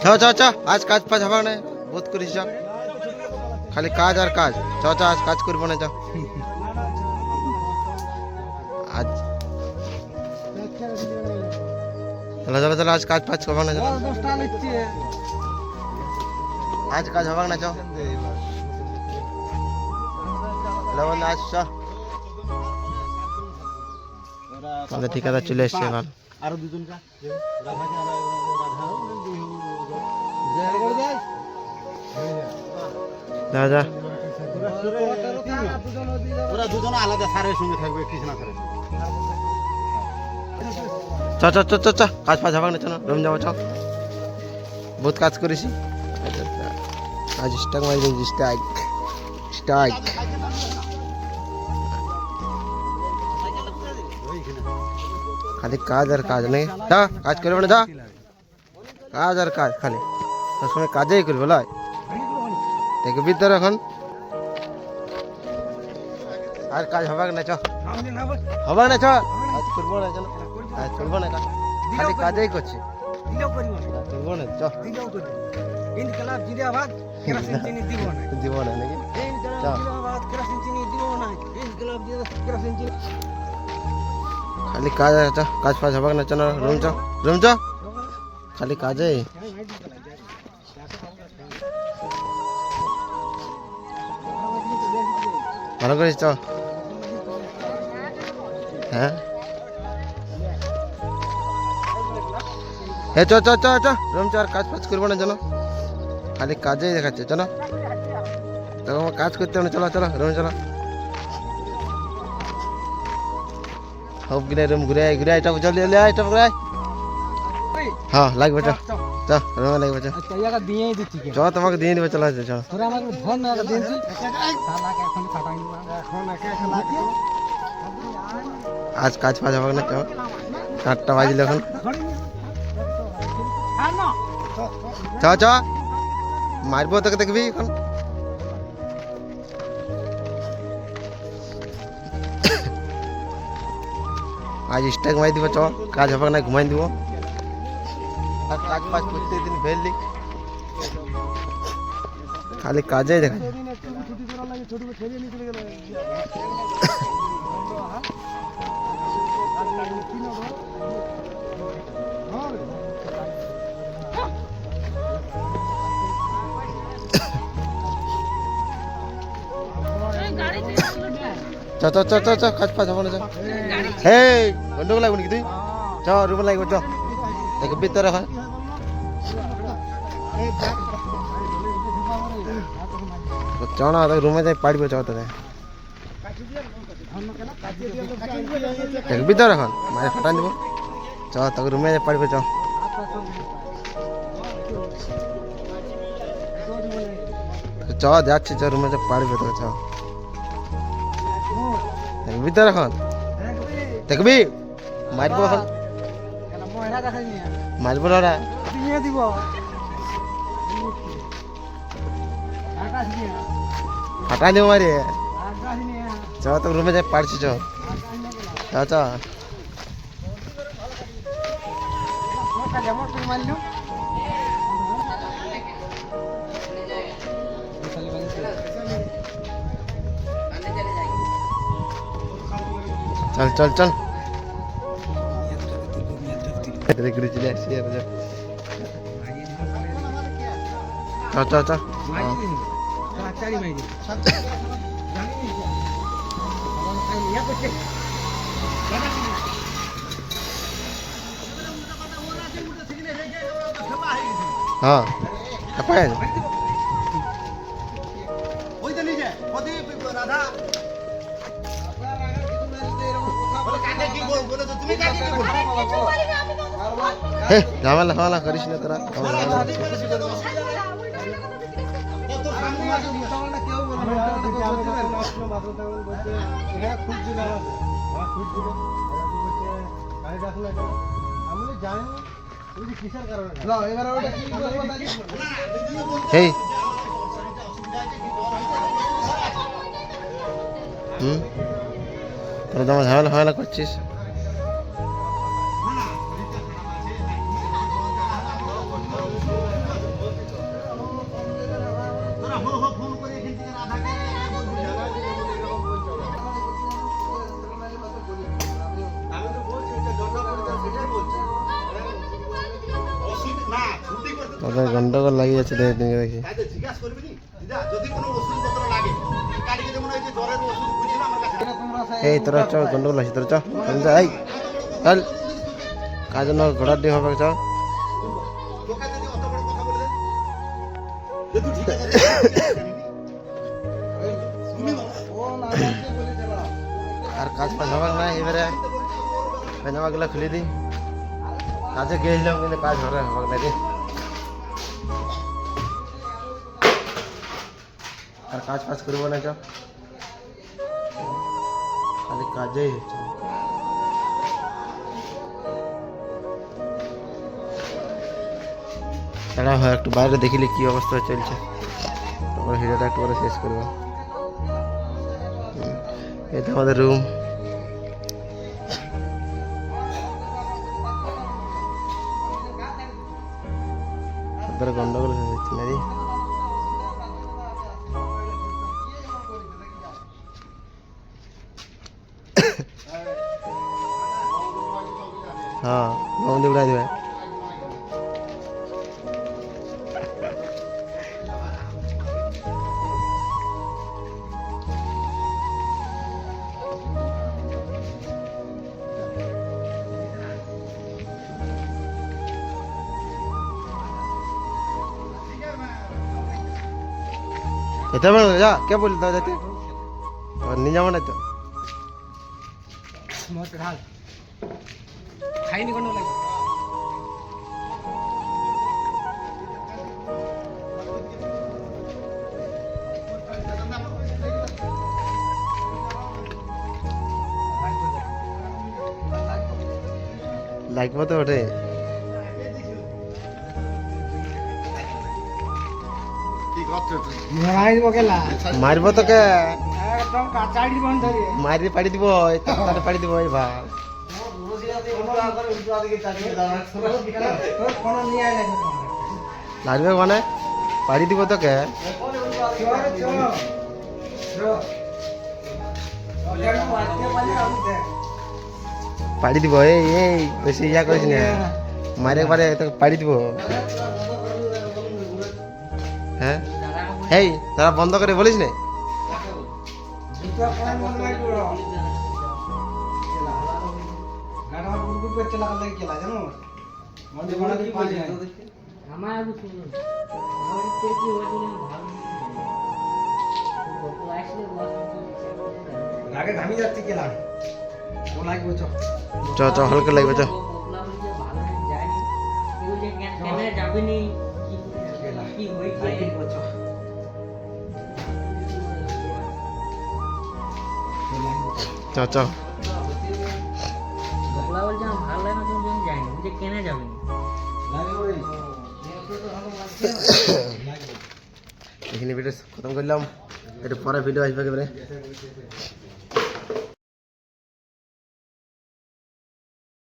চ চ চ আজ কাজ ফাজ হবে না বোধ করিস চ খালি কাজ আর কাজ চ চ আজ কাজ করবো না চ আজ চলো চলো চলো আজ কাজ ফাজ করবো না আজ কাজ হবে না চ আজ চ আমাদের ঠিকাদার চলে এসছে এবার আরো দুজন যা যা ওরা দুজন আলাদা স্যারের সঙ্গে থাকবে কৃষ্ণা স্যারের চ চ চ চ চ কাজ ফাজ হবে না চলো রুম যাবো চ বহুত কাজ করেছি আজ স্টাক মারি স্টাক স্টাক খালি কাজ আর কাজ নেই যা কাজ করবে না যা কাজ আর কাজ খালি তোর সময় কাজেই করবে লাই দেখবি তোর এখন আর কাজ হবে না চ হবে না চ কাজ করবো না চলো কাজ করবো না খালি কাজেই করছে করবো না চ দিব না নাকি চ খালি কাজ আছে কাজ ফাজ হবে না চলো রুম চ খালি কাজে ভালো করিস চ হ্যাঁ চ চ চ চ রুম চ আর কাজ ফাজ করবো না চলো খালি কাজেই দেখাচ্ছে চলো তখন কাজ করতে হবে না চলো চলো রুম চলো সব গিয়ে রুম ঘুরে ঘুরে এটা জলদি জলদি এটা ঘুরে হ্যাঁ লাগবে চ চ রুমে লাগবে চ চ তোমাকে দিয়ে দিবে চলো চ আজ কাজ ফাজ হবে না চ 7টা বাজলে এখন চ চ মারবো তোকে দেখবি এখন আজ স্ট্যাক মারি দিব চ কাজ হবে না ঘুমাই দিব আর কাজ ফাজ প্রত্যেকদিন ফেললি খালি কাজেই দেখা চ চ চ চ চ কাজ ফাজ হবে না চ হে গন্ডগোল লাগবে নাকি তুই চ রুমে লাগবে চ দেখবি তোর এখন চ না রুমে যাই পাড়বে চ তোরে দেখবি তোর এখন মায়ের ফাটান দিব চ তোকে রুমে যাই পাড়বে চ চ যাচ্ছি চ রুমে যাই পাড়বে তোকে চ দেখবি তোর এখন দেখবি মারবো এখন মারবো না ফাটাই দেবো মারি চ তো রুমে যাই পারছি চ চ চল চল চল ঘুরে চলে আসছি চ চ চ হ্যাঁ পায় হে ঝামেলা ফামেলা করিস না তোরা হেই তোরা তো আমার ঝামেলা ফামেলা করছিস ওদের গন্ডগোল লাগিয়ে যাচ্ছে দেখে দেখি। তাই তো জিজ্ঞাসা করবি নি দিদা যদি কোনো ওষুধপত্র লাগে কালকে যেমন ওই যে জ্বরের ওষুধ বুঝি না আমার কাছে এই তোরা চ গন্ডগোল আছে তোরা চ এই চল কাজ জন্য ঘোড়ার ডিম হবে চ। তোকে যদি অত বড় কথা বলে দেয় যে তুই ঠিক আছে তুমি আর কাজ ফাজ হবে না এবারে জামাগুলো খুলে দিই। কাজে গিয়েছিলাম কিন্তু কাজ হবে না রে। আর কাজ ফাজ করবো না চ খালি কাজেই হচ্ছে। দাঁড়া হয় একটু বাইরে দেখিলে কি অবস্থা চলছে তারপর ভিডিওটা একটু করে শেষ করবো। এটা আমাদের রুম। ওদের গন্ডগোল হচ্ছে না রে। হ্যাঁ বন্ধু উড়াই দেবে। এটা বল যা কে বলি দাও যাতে আর নিয়ে যাবো না তো খাইনি কোনো লাগে লাগবে তো ওঠে কি করছো তুই মারাইব কেলা মারবো তোকে একদম কাচাড়ি বন্ধ ধরে মারি পাড়ি দিব তাড়াতাড়ি পাড়ি দিব এই ভাই তোর কোন নিয়ে আয় লাগবে মানে পাড়ি দিব তোকে পাড়ি দিব এই এই বেশি ইয়া করিস না মারে একবারে তোকে পাড়ি দিব। হ্যাঁ এই তারা বন্ধ করে বলিস না আগে ঘামি যাচ্ছে কেলা ও লাগবে চ চ চ হালকা লাগবে চ চ চ এখানে ভিডিও খতম করলাম একটু পরে ভিডিও আসবে একেবারে।